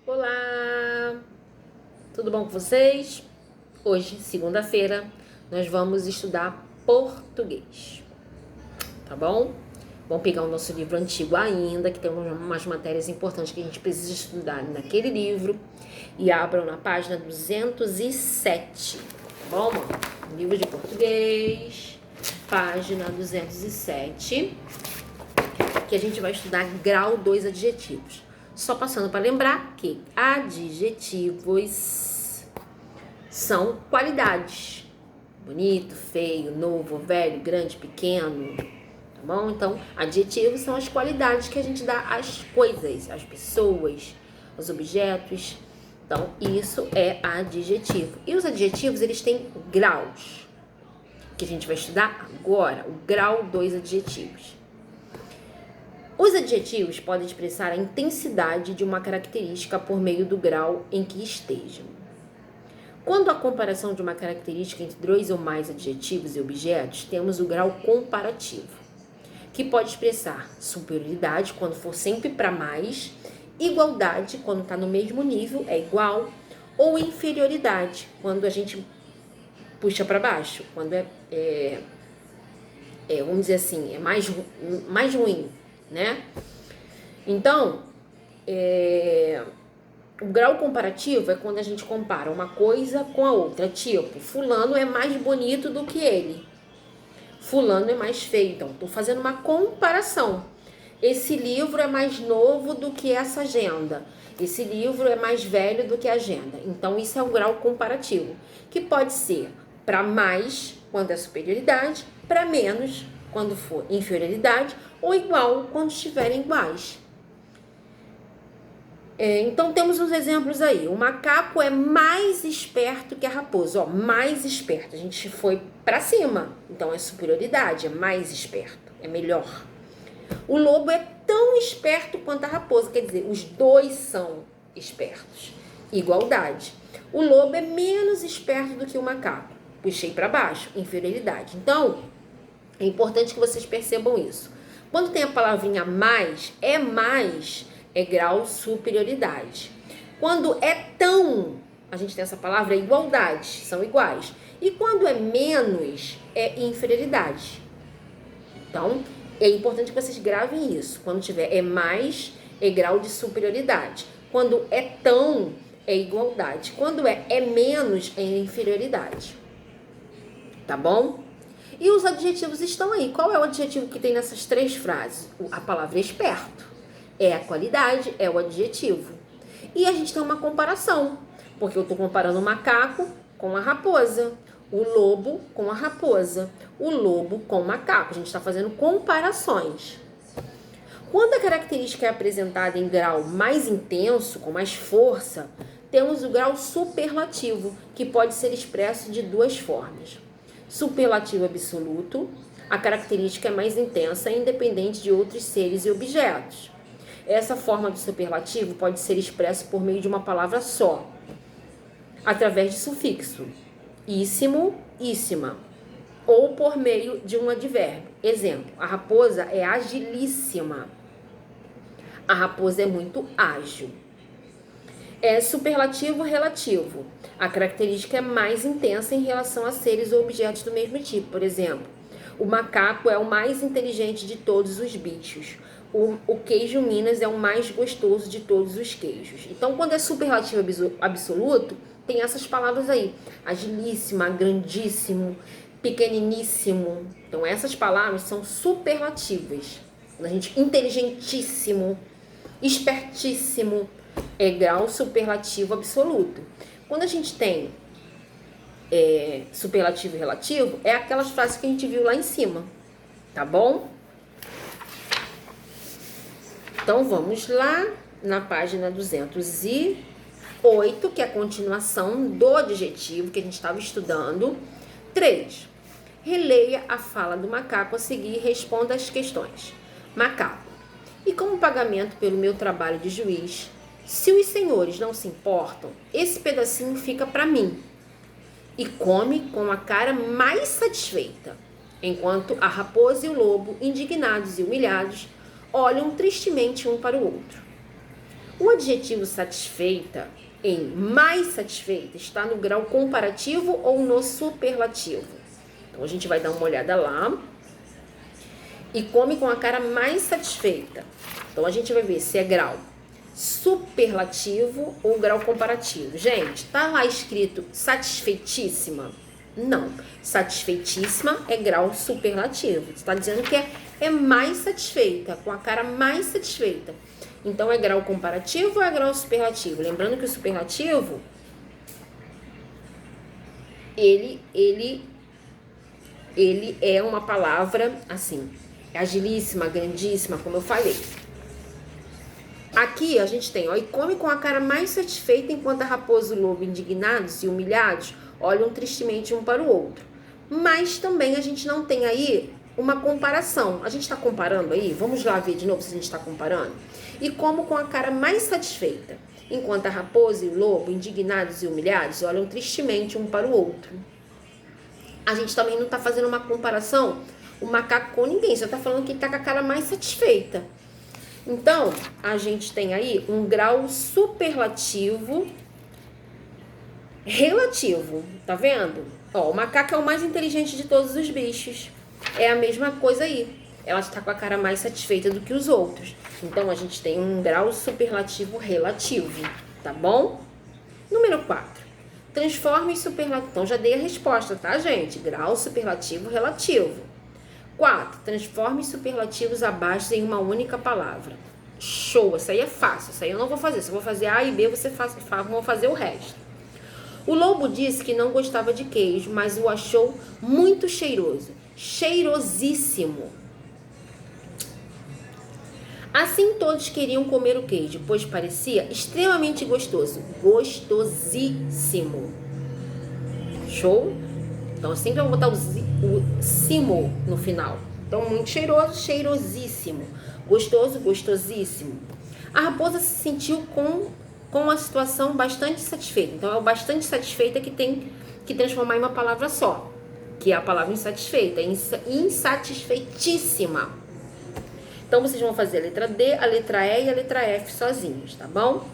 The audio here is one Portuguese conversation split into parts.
Olá, tudo bom com vocês? Hoje, segunda-feira, nós vamos estudar português, tá bom? Vamos pegar o nosso livro antigo ainda, que tem umas matérias importantes que a gente precisa estudar naquele livro, e abram na página 207, tá bom, mano? Livro de português, página 207, que a gente vai estudar grau 2 adjetivos. Só passando para lembrar que adjetivos são qualidades. Bonito, feio, novo, velho, grande, pequeno, tá bom? Então, adjetivos são as qualidades que a gente dá às coisas, às pessoas, aos objetos. Então, isso é adjetivo. E os adjetivos, eles têm graus, que a gente vai estudar agora, o grau 2 adjetivos. Os adjetivos podem expressar a intensidade de uma característica por meio do grau em que estejam. Quando a comparação de uma característica entre dois ou mais adjetivos e objetos, temos o grau comparativo, que pode expressar superioridade quando for sempre para mais, igualdade quando está no mesmo nível, é igual, ou inferioridade quando a gente puxa para baixo, quando vamos dizer assim, é mais ruim, né? Então, o grau comparativo é quando a gente compara uma coisa com a outra. Tipo, fulano é mais bonito do que ele. Fulano é mais feio. Então, estou fazendo uma comparação. Esse livro é mais novo do que essa agenda. Esse livro é mais velho do que a agenda. Então, isso é o grau comparativo, que pode ser para mais, quando é superioridade, para menos, quando for inferioridade, ou igual, quando estiverem iguais. Então, temos uns exemplos aí. O macaco é mais esperto que a raposa. Ó, mais esperto. A gente foi para cima. Então, é superioridade, é mais esperto, é melhor. O lobo é tão esperto quanto a raposa. Quer dizer, os dois são espertos. Igualdade. O lobo é menos esperto do que o macaco. Puxei para baixo, inferioridade. Então, é importante que vocês percebam isso. Quando tem a palavrinha mais, é grau superioridade. Quando é tão, a gente tem essa palavra, é igualdade, são iguais. E quando é menos, é inferioridade. Então, é importante que vocês gravem isso. Quando tiver é mais, é grau de superioridade. Quando é tão, é igualdade. Quando é menos, é inferioridade. Tá bom? E os adjetivos estão aí. Qual é o adjetivo que tem nessas três frases? A palavra esperto. É a qualidade, é o adjetivo. E a gente tem uma comparação, porque eu estou comparando o macaco com a raposa, o lobo com a raposa, o lobo com o macaco. A gente está fazendo comparações. Quando a característica é apresentada em grau mais intenso, com mais força, temos o grau superlativo, que pode ser expresso de duas formas. Superlativo absoluto, a característica é mais intensa e independente de outros seres e objetos. Essa forma do superlativo pode ser expressa por meio de uma palavra só, através de sufixo, íssimo, íssima, ou por meio de um advérbio. Exemplo, a raposa é agilíssima. A raposa é muito ágil. É superlativo relativo. A característica é mais intensa em relação a seres ou objetos do mesmo tipo. Por exemplo, o macaco é o mais inteligente de todos os bichos. O queijo Minas é o mais gostoso de todos os queijos. Então, quando é superlativo absoluto, tem essas palavras aí. Agilíssima, grandíssimo, pequeniníssimo. Então, essas palavras são superlativas. A gente, inteligentíssimo, espertíssimo, é grau superlativo absoluto. Quando a gente tem superlativo e relativo, é aquelas frases que a gente viu lá em cima, tá bom? Então, vamos lá na página 208, que é a continuação do adjetivo que a gente estava estudando. 3. Releia a fala do macaco a seguir e responda as questões. Macaco: e como pagamento pelo meu trabalho de juiz, se os senhores não se importam, esse pedacinho fica para mim. E come com a cara mais satisfeita, enquanto a raposa e o lobo, indignados e humilhados, olham tristemente um para o outro. O adjetivo satisfeita em mais satisfeita está no grau comparativo ou no superlativo? Então, a gente vai dar uma olhada lá. E come com a cara mais satisfeita. Então, a gente vai ver se é grau superlativo ou grau comparativo. Gente, tá lá escrito satisfeitíssima? Não. Satisfeitíssima é grau superlativo. Está dizendo que é mais satisfeita, com a cara mais satisfeita. Então, é grau comparativo ou é grau superlativo? Lembrando que o superlativo, ele é uma palavra, assim, agilíssima, grandíssima, como eu falei. Aqui a gente tem, ó, e come com a cara mais satisfeita enquanto a raposa e o lobo, indignados e humilhados, olham tristemente um para o outro. Mas também a gente não tem aí uma comparação. A gente está comparando aí? Vamos lá ver de novo se a gente está comparando. E como com a cara mais satisfeita, enquanto a raposa e o lobo, indignados e humilhados, olham tristemente um para o outro. A gente também não está fazendo uma comparação, o macaco com ninguém, só está falando que está com a cara mais satisfeita. Então, a gente tem aí um grau superlativo relativo, tá vendo? Ó, o macaco é o mais inteligente de todos os bichos. É a mesma coisa aí. Ela está com a cara mais satisfeita do que os outros. Então, a gente tem um grau superlativo relativo, tá bom? Número 4. Transforme superlativo. Então, já dei a resposta, tá, gente? Grau superlativo relativo. 4. Transforme superlativos abaixo em uma única palavra. Show, essa aí é fácil. Essa aí eu não vou fazer. Se eu vou fazer A e B, você vão fazer o resto. O lobo disse que não gostava de queijo, mas o achou muito cheiroso. Cheirosíssimo. Assim todos queriam comer o queijo, pois parecia extremamente gostoso. Gostosíssimo. Show? Então, eu sempre vou botar o simo no final. Então, muito cheiroso, cheirosíssimo. Gostoso, gostosíssimo. A raposa se sentiu com a situação bastante satisfeita. Então, é o bastante satisfeita que tem que transformar em uma palavra só, que é a palavra insatisfeita. Insatisfeitíssima. Então, vocês vão fazer a letra D, a letra E e a letra F sozinhos, tá bom?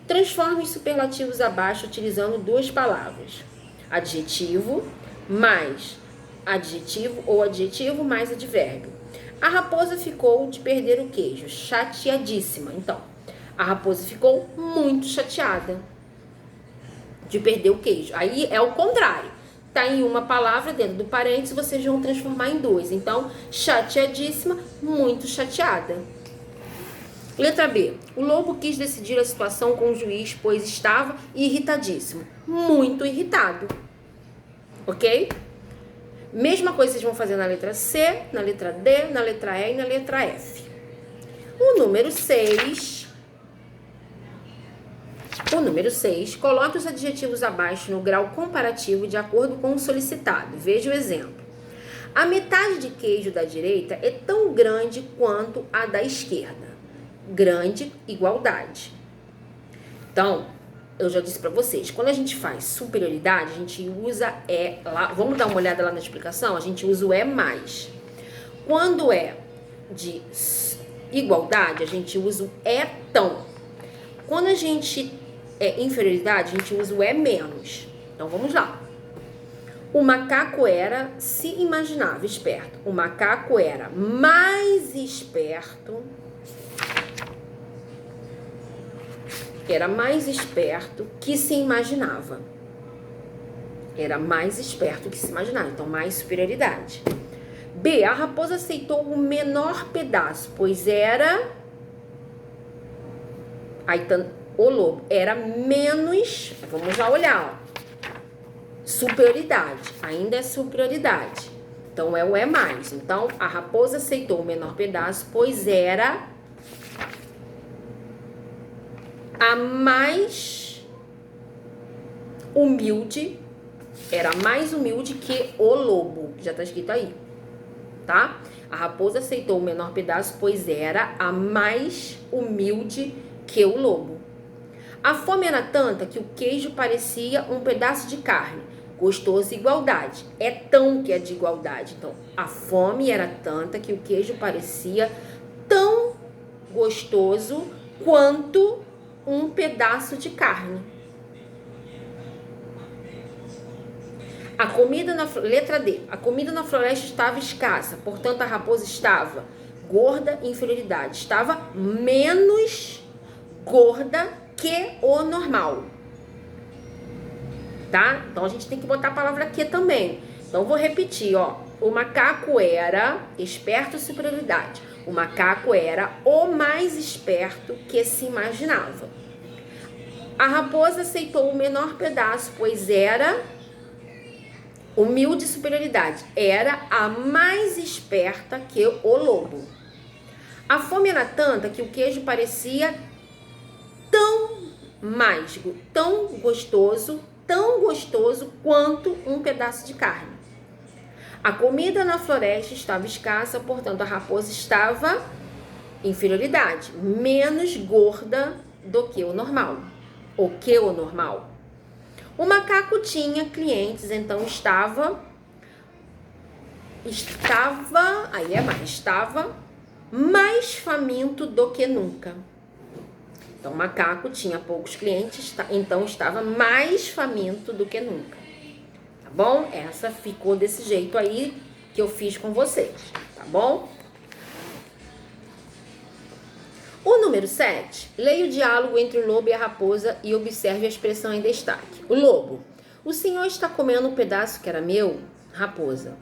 Transforme os superlativos abaixo utilizando duas palavras. Adjetivo mais adjetivo ou adjetivo mais advérbio. A raposa ficou de perder o queijo, chateadíssima. Então, a raposa ficou muito chateada de perder o queijo. Aí é o contrário. Tá em uma palavra dentro do parênteses, vocês vão transformar em duas. Então, chateadíssima, muito chateada. Letra B. O lobo quis decidir a situação com o juiz, pois estava irritadíssimo. Muito irritado. Ok? Mesma coisa vocês vão fazer na letra C, na letra D, na letra E e na letra F. O número 6. Coloque os adjetivos abaixo no grau comparativo de acordo com o solicitado. Veja o exemplo. A metade de queijo da direita é tão grande quanto a da esquerda. Grande, igualdade. Então, eu já disse para vocês, quando a gente faz superioridade, a gente usa lá, vamos dar uma olhada lá na explicação, a gente usa o mais. Quando é de igualdade, a gente usa o tão. Quando a gente é inferioridade, a gente usa o menos. Então, vamos lá. O macaco era, se imaginava, esperto. O macaco era mais esperto. Era mais esperto que se imaginava. Era mais esperto que se imaginava. Então, mais superioridade. B. A raposa aceitou o menor pedaço, pois era... Aí, o lobo era menos... Vamos lá olhar, ó. Superioridade. Ainda é superioridade. Então, é o mais. Então, a raposa aceitou o menor pedaço, pois era... a mais humilde, era mais humilde que o lobo, já tá escrito aí, tá? A raposa aceitou o menor pedaço, pois era a mais humilde que o lobo. A fome era tanta que o queijo parecia um pedaço de carne, gostoso e igualdade. É tão que é de igualdade. Então, a fome era tanta que o queijo parecia tão gostoso quanto um pedaço de carne. A comida letra D. A comida na floresta estava escassa, portanto a raposa estava gorda, inferioridade. Estava menos gorda que o normal. Tá? Então a gente tem que botar a palavra que também. Então vou repetir, ó. O macaco era esperto e superioridade. O macaco era o mais esperto que se imaginava. A raposa aceitou o menor pedaço, pois era humilde e superioridade. Era a mais esperta que o lobo. A fome era tanta que o queijo parecia tão gostoso quanto um pedaço de carne. A comida na floresta estava escassa, portanto a raposa estava em inferioridade, menos gorda do que o normal. O macaco tinha clientes, então estava mais faminto do que nunca. Então o macaco tinha poucos clientes, então estava mais faminto do que nunca. Tá bom? Essa ficou desse jeito aí que eu fiz com vocês, tá bom? O número 7, leia o diálogo entre o lobo e a raposa e observe a expressão em destaque. O lobo: o senhor está comendo um pedaço que era meu? Raposa: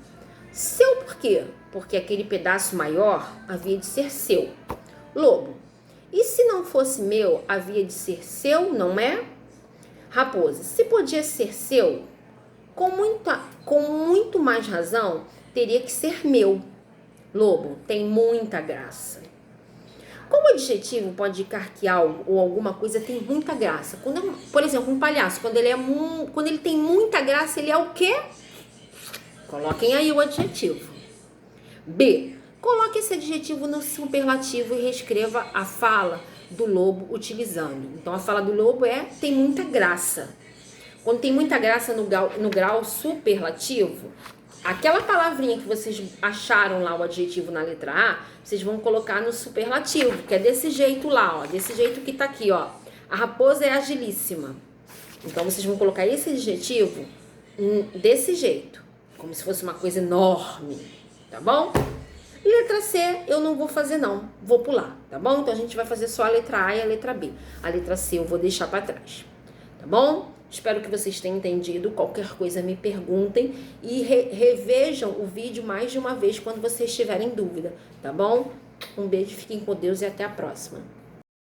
seu por quê? Porque aquele pedaço maior havia de ser seu. Lobo: e se não fosse meu, havia de ser seu, não é? Raposa: se podia ser seu, com muito mais razão, teria que ser meu. Lobo: tem muita graça. Como adjetivo pode indicar que algo ou alguma coisa tem muita graça? Por exemplo, um palhaço, quando ele tem muita graça, ele é o quê? Coloquem aí o adjetivo. B. Coloque esse adjetivo no superlativo e reescreva a fala do lobo utilizando. Então, a fala do lobo tem muita graça. Quando tem muita graça no grau superlativo, aquela palavrinha que vocês acharam lá, o adjetivo na letra A, vocês vão colocar no superlativo, que é desse jeito lá, ó, desse jeito que tá aqui, ó. A raposa é agilíssima. Então, vocês vão colocar esse adjetivo desse jeito, como se fosse uma coisa enorme, tá bom? Letra C, eu não vou fazer não, vou pular, tá bom? Então, a gente vai fazer só a letra A e a letra B. A letra C eu vou deixar para trás, tá bom? Espero que vocês tenham entendido. Qualquer coisa me perguntem e revejam o vídeo mais de uma vez quando vocês tiverem dúvida, tá bom? Um beijo, fiquem com Deus e até a próxima.